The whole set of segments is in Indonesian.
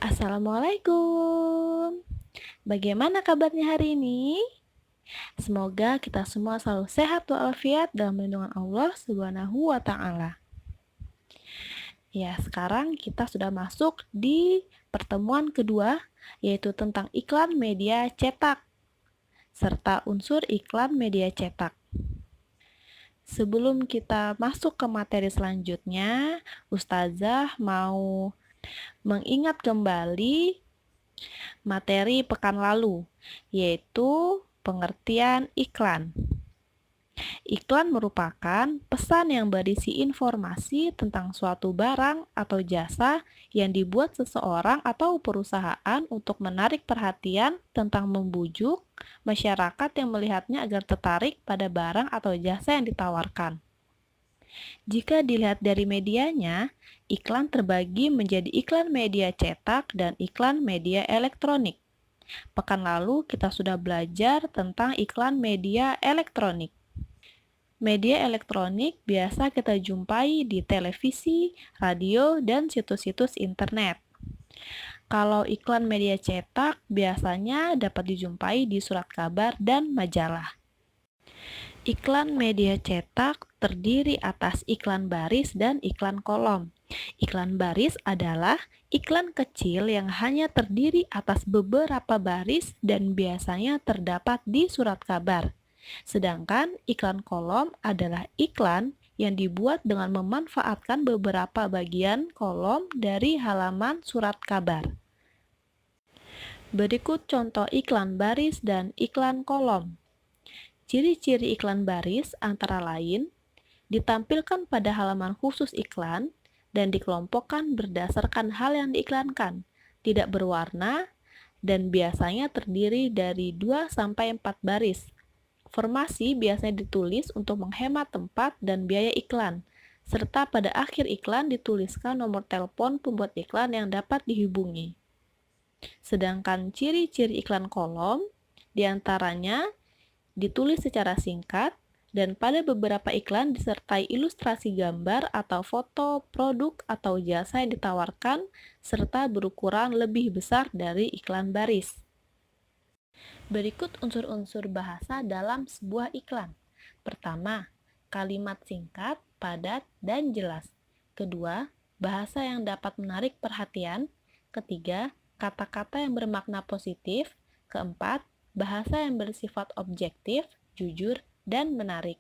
Assalamualaikum. Bagaimana kabarnya hari ini? Semoga kita semua selalu sehat walafiat dalam lindungan Allah Subhanahu wa taala. Ya, sekarang kita sudah masuk di pertemuan kedua, yaitu tentang iklan media cetak serta unsur iklan media cetak. Sebelum kita masuk ke materi selanjutnya, Ustazah mau mengingat kembali materi pekan lalu, yaitu pengertian iklan. Iklan merupakan pesan yang berisi informasi tentang suatu barang atau jasa yang dibuat seseorang atau perusahaan untuk menarik perhatian tentang membujuk masyarakat yang melihatnya agar tertarik pada barang atau jasa yang ditawarkan. Jika dilihat dari medianya, iklan terbagi menjadi iklan media cetak dan iklan media elektronik. Pekan lalu kita sudah belajar tentang iklan media elektronik. Media elektronik biasa kita jumpai di televisi, radio, dan situs-situs internet. Kalau iklan media cetak biasanya dapat dijumpai di surat kabar dan majalah. Iklan media cetak terdiri atas iklan baris dan iklan kolom. Iklan baris adalah iklan kecil yang hanya terdiri atas beberapa baris dan biasanya terdapat di surat kabar. Sedangkan iklan kolom adalah iklan yang dibuat dengan memanfaatkan beberapa bagian kolom dari halaman surat kabar. Berikut contoh iklan baris dan iklan kolom. Ciri-ciri iklan baris antara lain ditampilkan pada halaman khusus iklan dan dikelompokkan berdasarkan hal yang diiklankan, tidak berwarna, dan biasanya terdiri dari 2-4 baris. Formasi biasanya ditulis untuk menghemat tempat dan biaya iklan, serta pada akhir iklan dituliskan nomor telepon pembuat iklan yang dapat dihubungi. Sedangkan ciri-ciri iklan kolom diantaranya ditulis secara singkat, dan pada beberapa iklan disertai ilustrasi gambar atau foto produk atau jasa yang ditawarkan, serta berukuran lebih besar dari iklan baris. Berikut unsur-unsur bahasa dalam sebuah iklan. Pertama, kalimat singkat, padat, dan jelas. Kedua, bahasa yang dapat menarik perhatian. Ketiga, kata-kata yang bermakna positif. Keempat, bahasa yang bersifat objektif, jujur, dan menarik.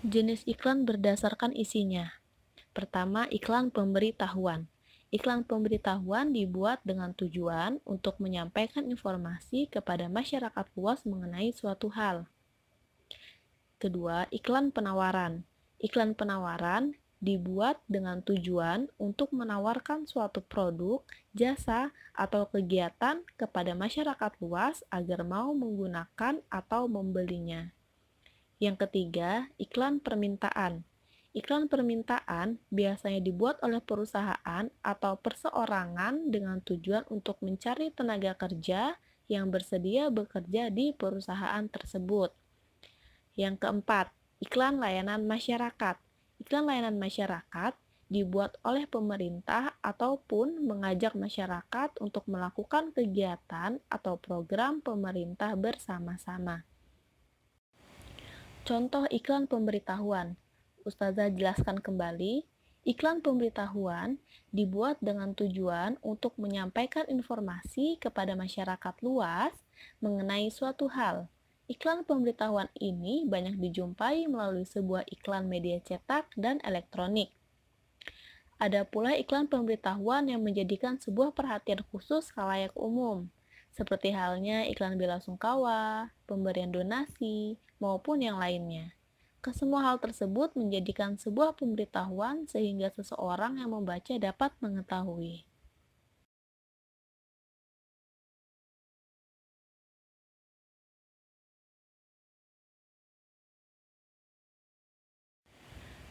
Jenis iklan berdasarkan isinya. Pertama, iklan pemberitahuan. Iklan pemberitahuan dibuat dengan tujuan untuk menyampaikan informasi kepada masyarakat luas mengenai suatu hal. Kedua, iklan penawaran. Iklan penawaran dibuat dengan tujuan untuk menawarkan suatu produk, jasa, atau kegiatan kepada masyarakat luas agar mau menggunakan atau membelinya. Yang ketiga, iklan permintaan. Iklan permintaan biasanya dibuat oleh perusahaan atau perseorangan dengan tujuan untuk mencari tenaga kerja yang bersedia bekerja di perusahaan tersebut. Yang keempat, iklan layanan masyarakat. Iklan layanan masyarakat dibuat oleh pemerintah ataupun mengajak masyarakat untuk melakukan kegiatan atau program pemerintah bersama-sama. Contoh iklan pemberitahuan. Ustazah jelaskan kembali, iklan pemberitahuan dibuat dengan tujuan untuk menyampaikan informasi kepada masyarakat luas mengenai suatu hal. Iklan pemberitahuan ini banyak dijumpai melalui sebuah iklan media cetak dan elektronik. Ada pula iklan pemberitahuan yang menjadikan sebuah perhatian khusus khalayak umum, seperti halnya iklan bela sungkawa, pemberian donasi, maupun yang lainnya. Kesemua hal tersebut menjadikan sebuah pemberitahuan sehingga seseorang yang membaca dapat mengetahui.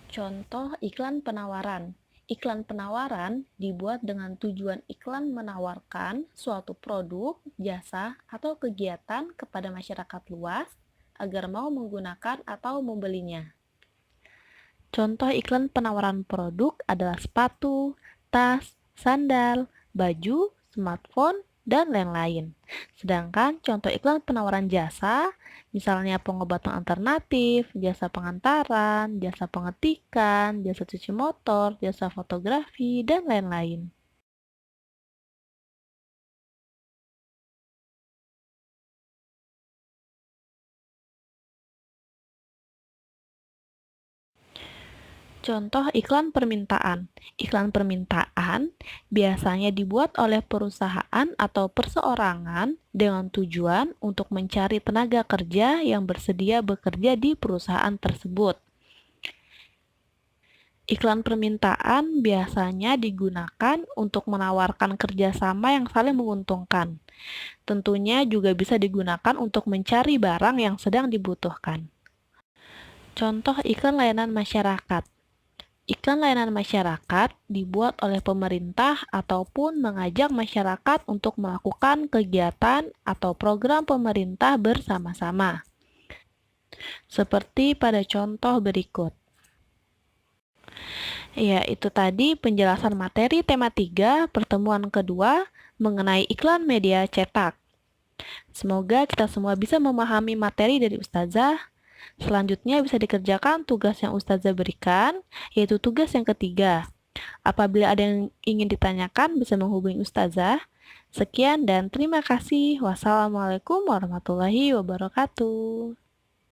Contoh iklan penawaran. Iklan penawaran dibuat dengan tujuan iklan menawarkan suatu produk, jasa, atau kegiatan kepada masyarakat luas agar mau menggunakan atau membelinya. Contoh iklan penawaran produk adalah sepatu, tas, sandal, baju, smartphone, dan lain-lain. Sedangkan contoh iklan penawaran jasa, misalnya pengobatan alternatif, jasa pengantaran, jasa pengetikan, jasa cuci motor, jasa fotografi, dan lain-lain. Contoh iklan permintaan. Iklan permintaan biasanya dibuat oleh perusahaan atau perseorangan dengan tujuan untuk mencari tenaga kerja yang bersedia bekerja di perusahaan tersebut. Iklan permintaan biasanya digunakan untuk menawarkan kerjasama yang saling menguntungkan. Tentunya juga bisa digunakan untuk mencari barang yang sedang dibutuhkan. Contoh iklan layanan masyarakat. Iklan layanan masyarakat dibuat oleh pemerintah ataupun mengajak masyarakat untuk melakukan kegiatan atau program pemerintah bersama-sama. Seperti pada contoh berikut. Ya, itu tadi penjelasan materi tema 3 pertemuan kedua mengenai iklan media cetak. Semoga kita semua bisa memahami materi dari Ustazah. Selanjutnya bisa dikerjakan tugas yang Ustazah berikan, yaitu tugas yang ketiga. Apabila ada yang ingin ditanyakan, bisa menghubungi Ustazah. Sekian dan terima kasih. Wassalamualaikum warahmatullahi wabarakatuh.